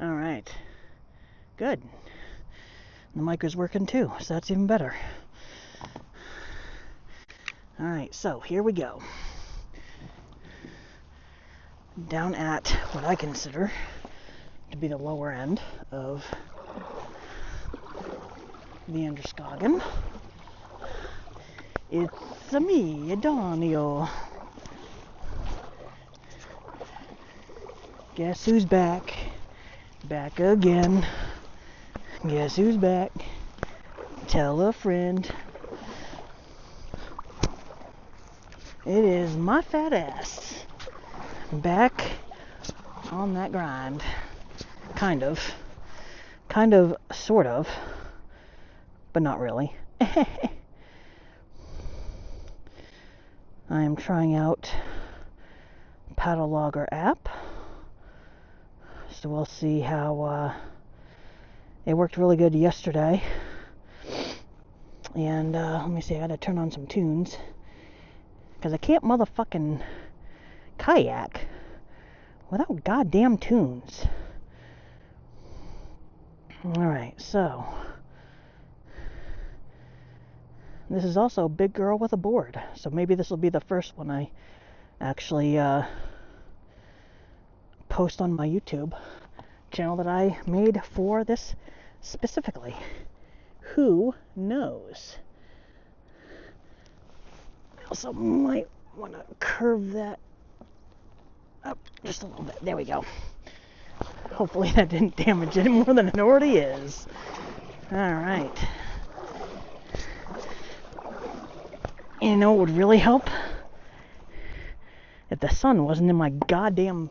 All right, good. The mic is working too, so that's even better. All right, so here we go. Down at what I consider to be the lower end of the Androscoggin. It's me, Adonio. Guess who's back? Back again. Guess who's back? Tell a friend. It is my fat ass. Back on that grind. Kind of, sort of, but not really. I am trying out Paddle Logger app. So we'll see how it worked really good yesterday. And let me see, I gotta turn on some tunes. Because I can't motherfucking kayak without goddamn tunes. Alright, so this is also a big girl with a board. So maybe this will be the first one I actually post on my YouTube channel that I made for this specifically. Who knows? I also might want to curve that up just a little bit. There we go. Hopefully that didn't damage it more than it already is. Alright. You know what would really help? If the sun wasn't in my goddamn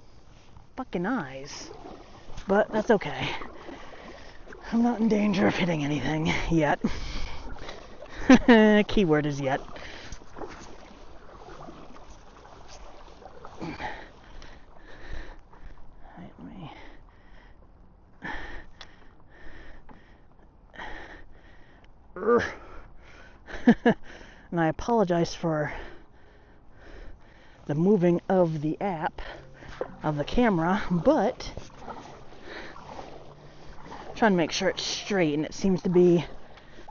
fucking eyes. But that's okay. I'm not in danger of hitting anything yet. Keyword is yet. And I apologize for the moving of the app, of the camera, but I'm trying to make sure it's straight, and it seems to be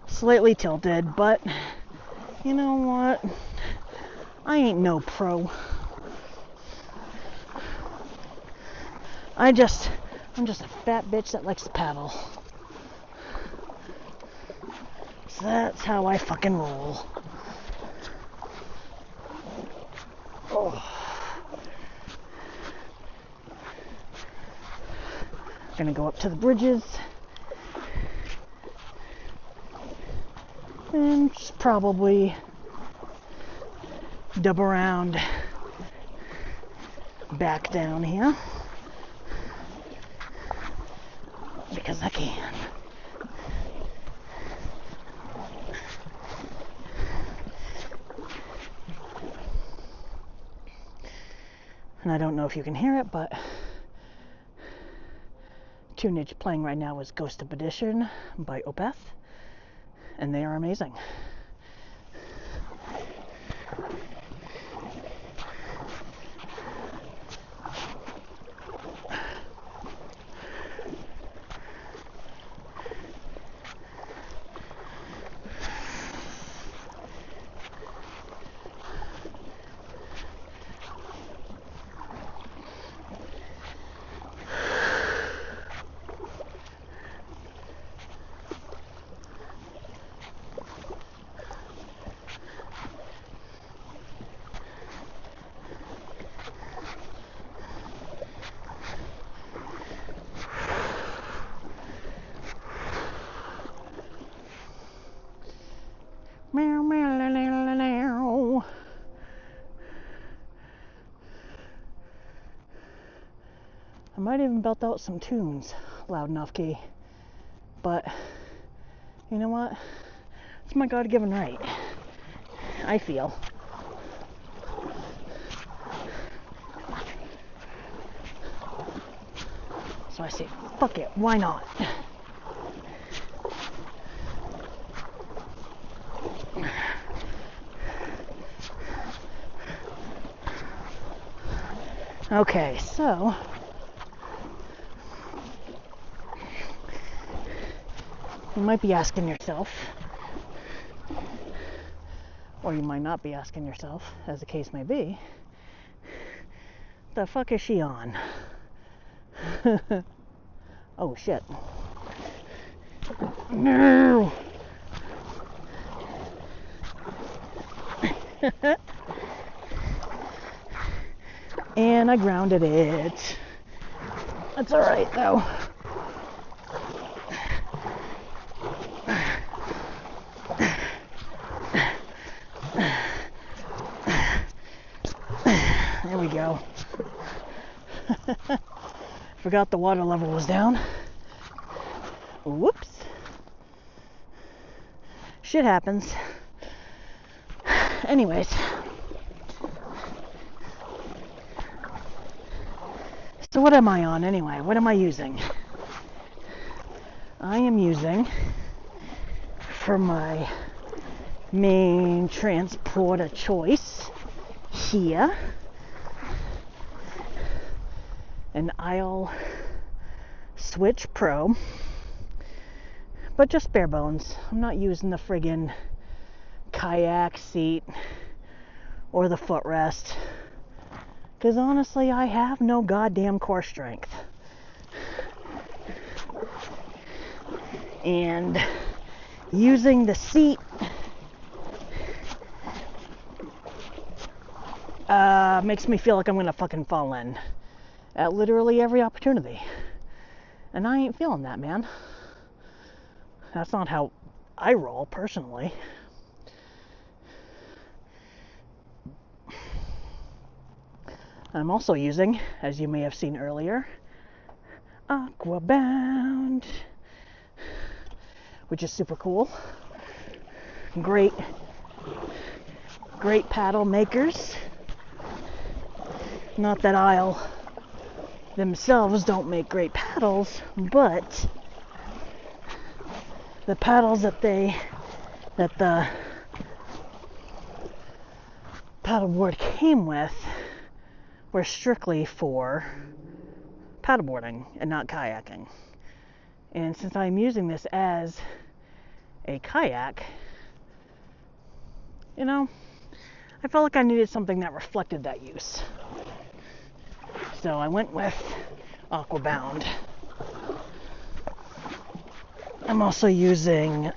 slightly tilted, but you know what? I ain't no pro. I'm just a fat bitch that likes to paddle. So that's how I fucking roll. Oh. Gonna go up to the bridges and just probably dub around back down here because I can. And I don't know if you can hear it, but tunage playing right now is Ghost of Perdition by Opeth, and they are amazing. Meow, meow, la, la, la, la. I might even belt out some tunes loud enough key, but you know what? It's my God-given right, I feel. So I say, fuck it, why not? Okay, so You might be asking yourself, or you might not be asking yourself, as the case may be, the fuck is she on? Oh shit. No! And I grounded it. That's alright though. There we go. Forgot the water level was down. Whoops. Shit happens. Anyways. So what am I on anyway? What am I using? I am using, for my main transporter choice here, an Isle Switch Pro, but just bare bones. I'm not using the friggin' kayak seat or the footrest, because honestly I have no goddamn core strength. And using the seat makes me feel like I'm gonna fucking fall in at literally every opportunity. And I ain't feeling that, man. That's not how I roll personally. I'm also using, as you may have seen earlier, Aquabound, which is super cool. Great paddle makers. Not that Isle themselves don't make great paddles, but the paddles that the paddleboard came with were strictly for paddleboarding and not kayaking. And since I'm using this as a kayak, you know, I felt like I needed something that reflected that use. So I went with Aquabound. I'm also using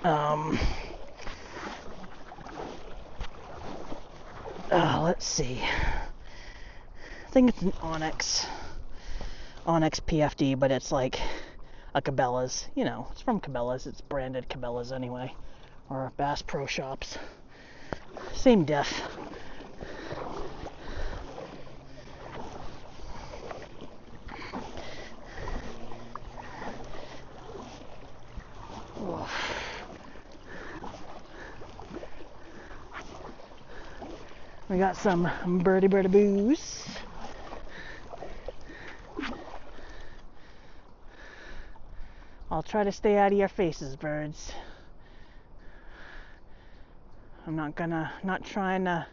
let's see, I think it's an Onyx PFD, but it's like a Cabela's, you know, it's from Cabela's, it's branded Cabela's anyway, or Bass Pro Shops, same diff. We got some birdie boos. I'll try to stay out of your faces, birds. I'm not trying to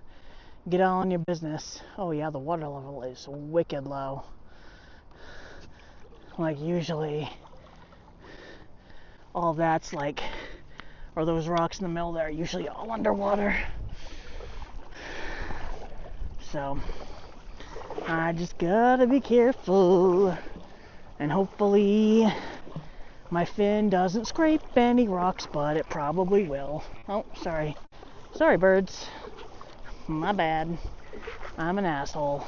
get all in your business. Oh yeah, the water level is wicked low. Like usually all that's like, or those rocks in the middle there are usually all underwater. So I just gotta be careful, and hopefully my fin doesn't scrape any rocks, but it probably will. Oh, sorry birds, my bad, I'm an asshole.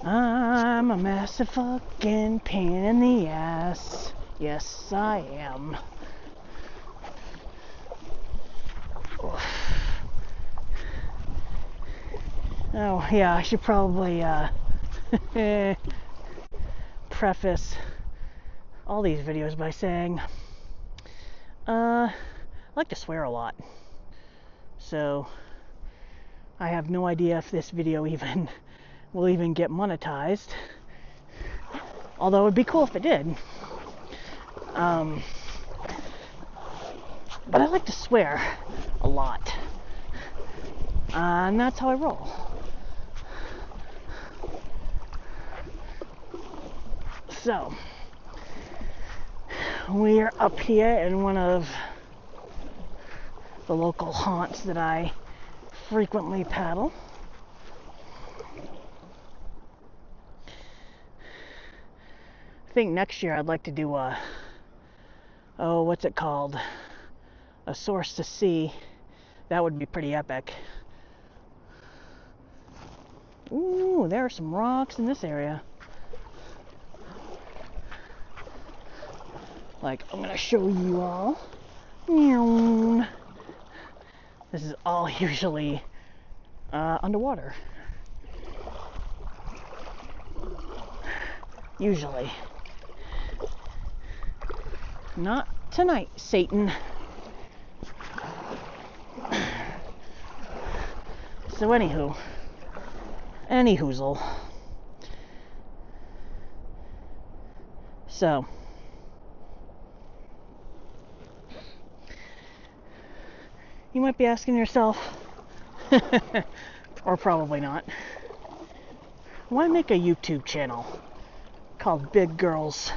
I'm a massive fucking pain in the ass. Yes, I am. Oh, yeah, I should probably preface all these videos by saying I like to swear a lot. So I have no idea if this video will even get monetized. Although it'd be cool if it did. But I like to swear a lot. And that's how I roll. So, we are up here in one of the local haunts that I frequently paddle. I think next year I'd like to do what's it called? A source to sea. That would be pretty epic. Ooh, there are some rocks in this area. Like, I'm gonna show you all. This is all usually underwater. Usually. Not tonight, Satan. So any hoozle. So, you might be asking yourself, or probably not, why make a YouTube channel called Big Girls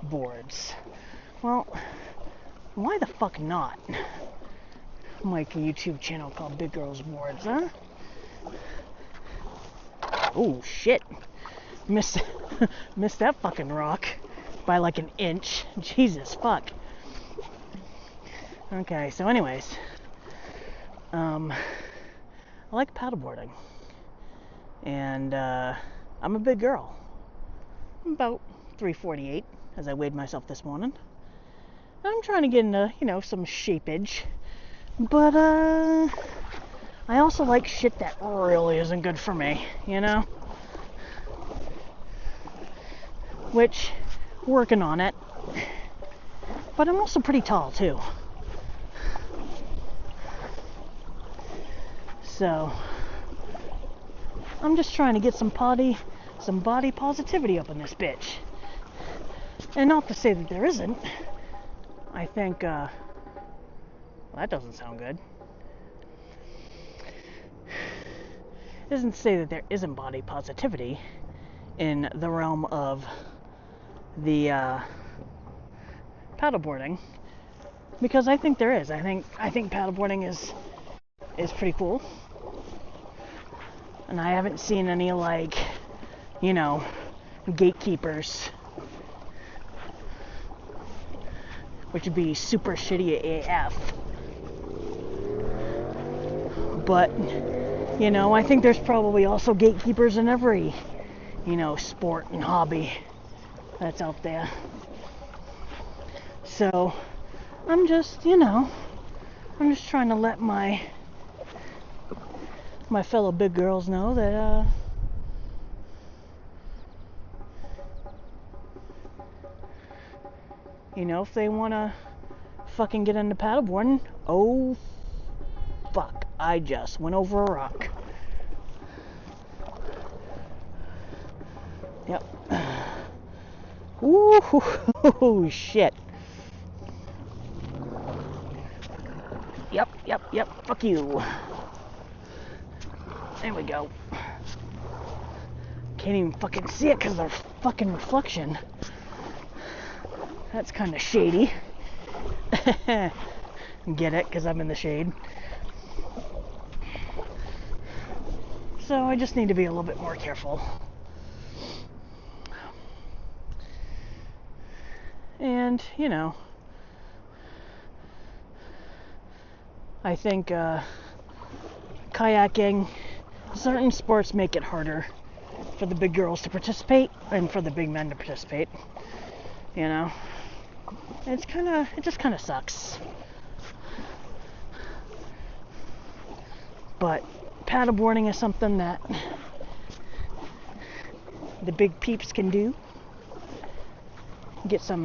Boards? Well, why the fuck not make a YouTube channel called Big Girls Boards, huh? Oh shit, missed that fucking rock by like an inch. Jesus fuck. Okay, so anyways, I like paddleboarding, and I'm a big girl. I'm about 348 as I weighed myself this morning. I'm trying to get into, some shapeage, but I also like shit that really isn't good for me, which, working on it, but I'm also pretty tall too. So, I'm just trying to get some body positivity up in this bitch. And not to say that there isn't. I think, well, that doesn't sound good. It doesn't say that there isn't body positivity in the realm of the paddleboarding, because I think there is. I think paddleboarding is pretty cool. And I haven't seen any, gatekeepers, which would be super shitty AF. But, I think there's probably also gatekeepers in every, sport and hobby that's out there. So, I'm just trying to let my fellow big girls know that if they want to fucking get into paddleboarding, oh fuck, I just went over a rock. Yep. Ooh, shit. Yep, fuck you. There we go. Can't even fucking see it because of their fucking reflection. That's kind of shady. Get it? Because I'm in the shade. So I just need to be a little bit more careful. And, I think kayaking, certain sports make it harder for the big girls to participate and for the big men to participate. It just kind of sucks. But paddleboarding is something that the big peeps can do. Get a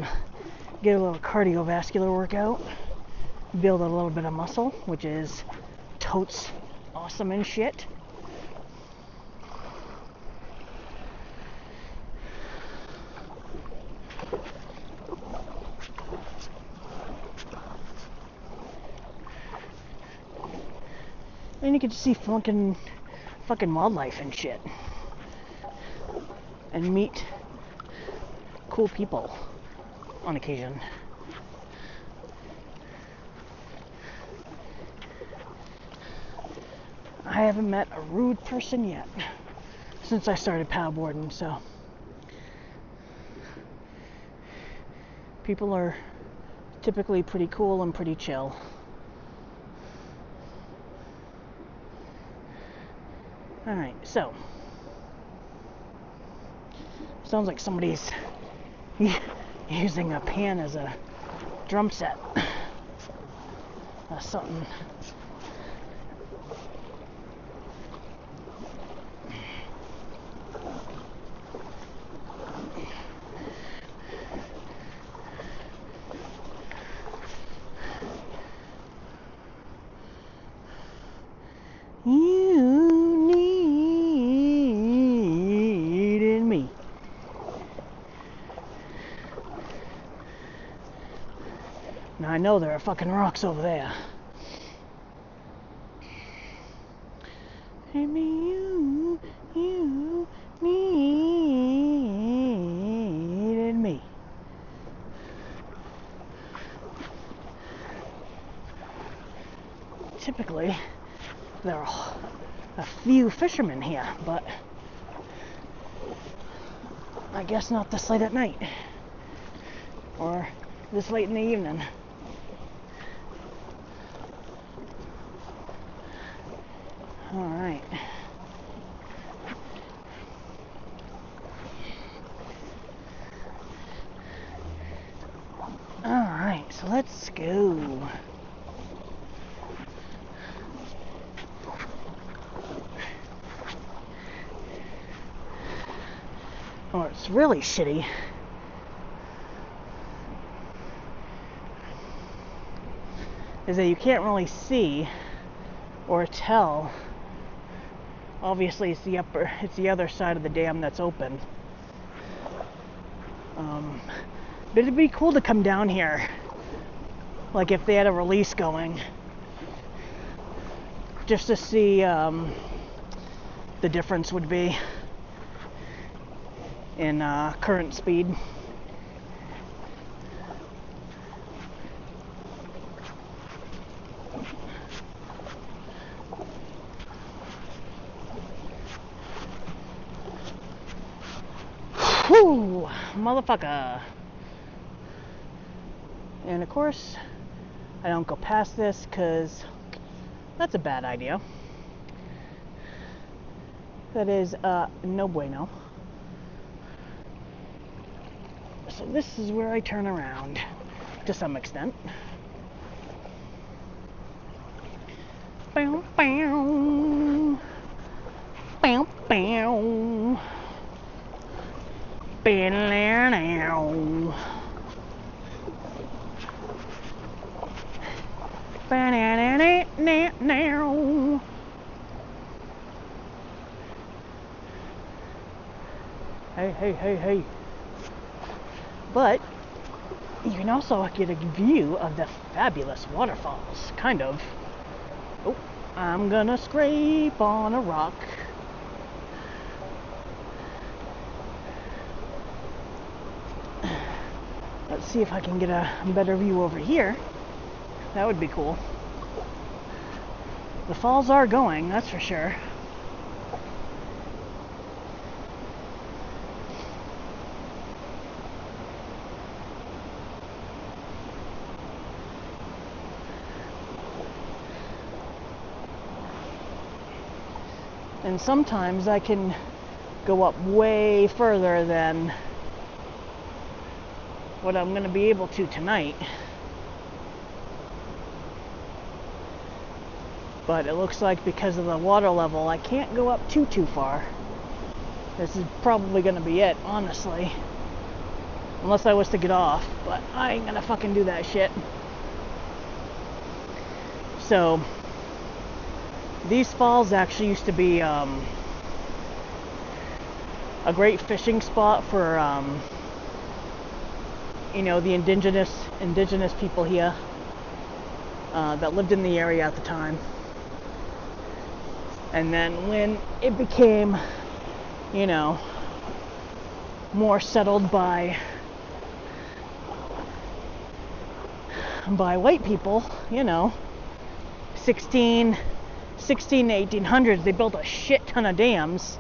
little cardiovascular workout, build a little bit of muscle, which is totes awesome and shit. And you get to see fucking wildlife and shit. And meet cool people on occasion. I haven't met a rude person yet since I started paddleboarding, so people are typically pretty cool and pretty chill. Alright, so sounds like somebody's using a pan as a drum set. That's something. You needed me. Now I know there are fucking rocks over there. Maybe you needed me. Typically, there are a few fishermen here, but I guess not this late at night or this late in the evening. Alright. Alright, so let's go. Oh, it's really shitty. Is that you can't really see or tell. Obviously, it's the other side of the dam that's open. But it'd be cool to come down here, like if they had a release going, just to see the difference would be in current speed. Whew, motherfucker. And of course, I don't go past this because that's a bad idea. That is no bueno. So this is where I turn around to some extent. Bow, bow. Bow, bow. Now. Hey. But you can also get a view of the fabulous waterfalls, kind of. Oh, I'm gonna scrape on a rock. Let's see if I can get a better view over here. That would be cool. The falls are going, that's for sure. And sometimes I can go up way further than what I'm going to be able to tonight. But it looks like because of the water level, I can't go up too far. This is probably going to be it, honestly. Unless I was to get off, but I ain't going to fucking do that shit. So, these falls actually used to be a great fishing spot for you know, the indigenous people here that lived in the area at the time. And then when it became, you know, more settled by by white people, you know, 16 to 1800s. They built a shit ton of dams,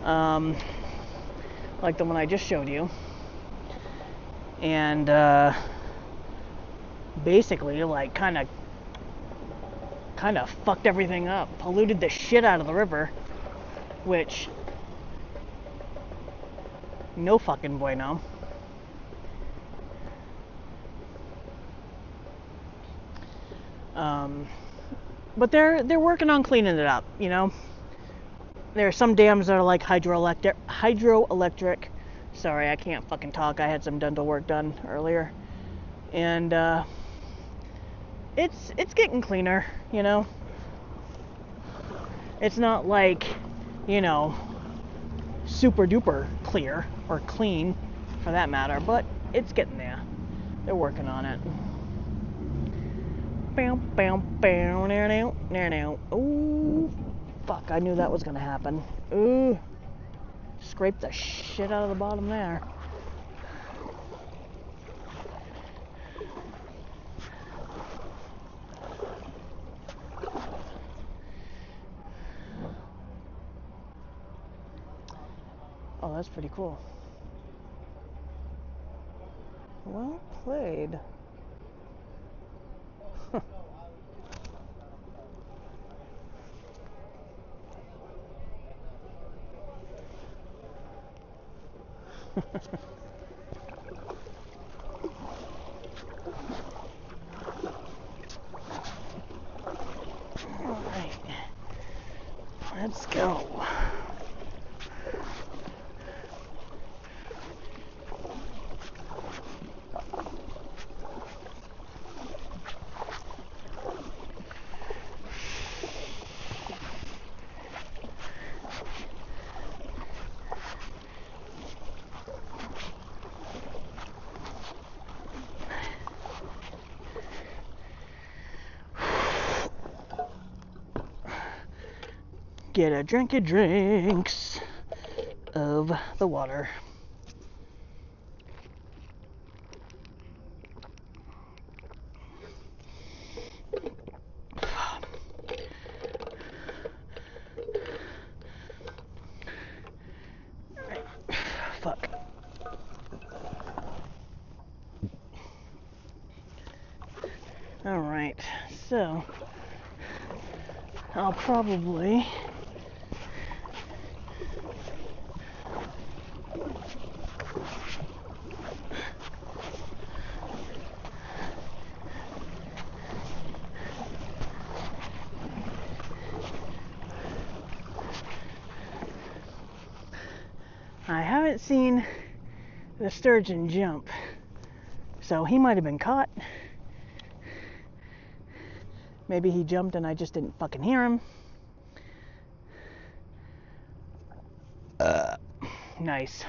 like the one I just showed you, and basically like kind of fucked everything up, polluted the shit out of the river, which no fucking bueno. But they're working on cleaning it up, you know. There are some dams that are like hydroelectric. Sorry, I can't fucking talk. I had some dental work done earlier, and it's getting cleaner, you know. It's not like, you know, super duper clear or clean for that matter, but it's getting there. They're working on it. Ooh, fuck, I knew that was gonna happen. Ooh, scraped the shit out of the bottom there. Oh, that's pretty cool. Well played. Alright, let's go. Get a drink of drinks of the water. Fuck. Alright, so I'll probably I haven't seen the sturgeon jump, so he might have been caught. Maybe he jumped and I just didn't fucking hear him. Nice.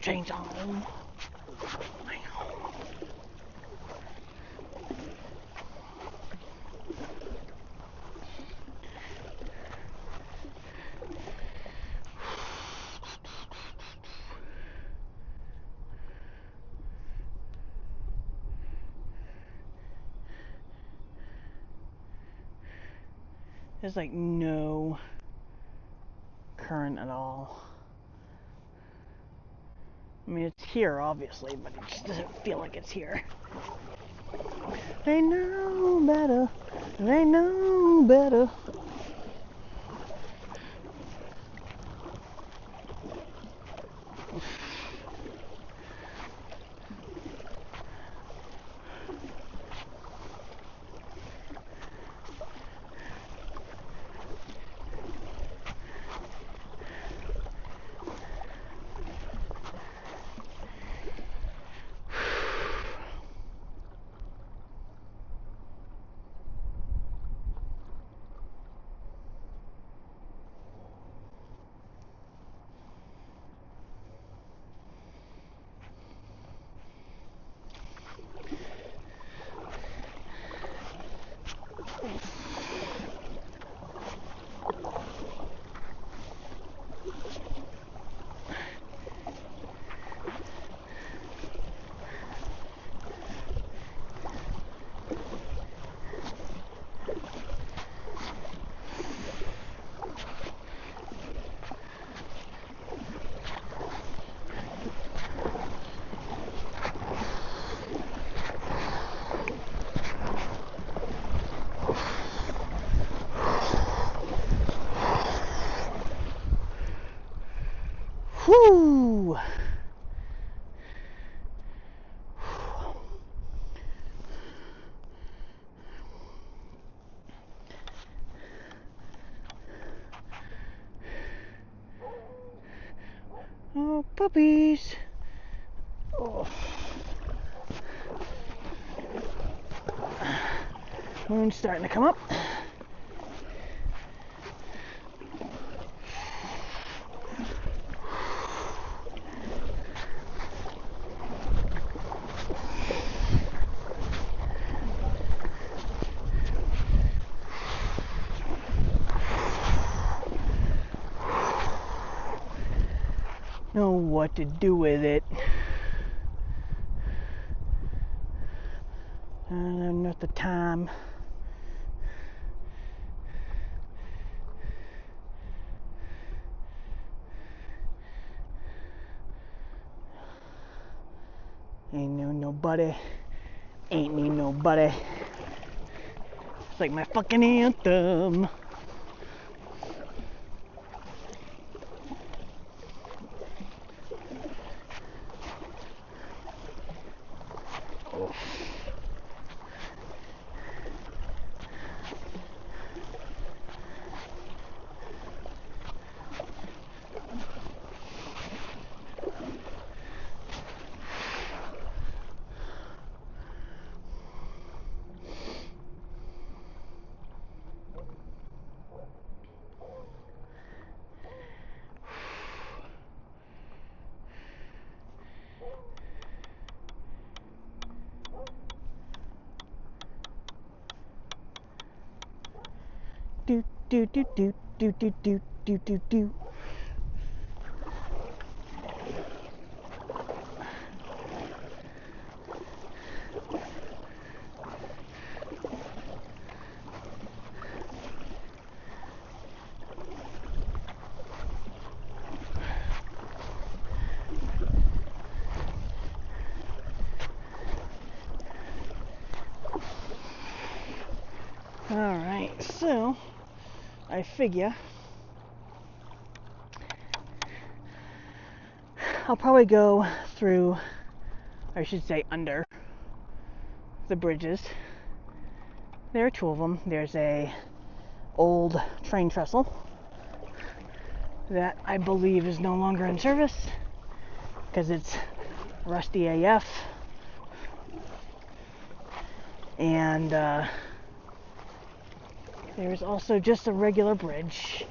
Chains on. There's like no current at all. I mean, it's here obviously, but it just doesn't feel like it's here. They know better. They know better. Whoo! Oh, puppies. Oh. Moon's starting to come up. Know what to do with it. Not the time. Ain't nobody. Ain't me nobody. It's like my fucking anthem. Oh. Do do do do do do do do do do. Alright, so I figure I'll probably go through, or I should say under, the bridges. There are two of them. There's a old train trestle that I believe is no longer in service because it's rusty AF. And there's also just a regular bridge.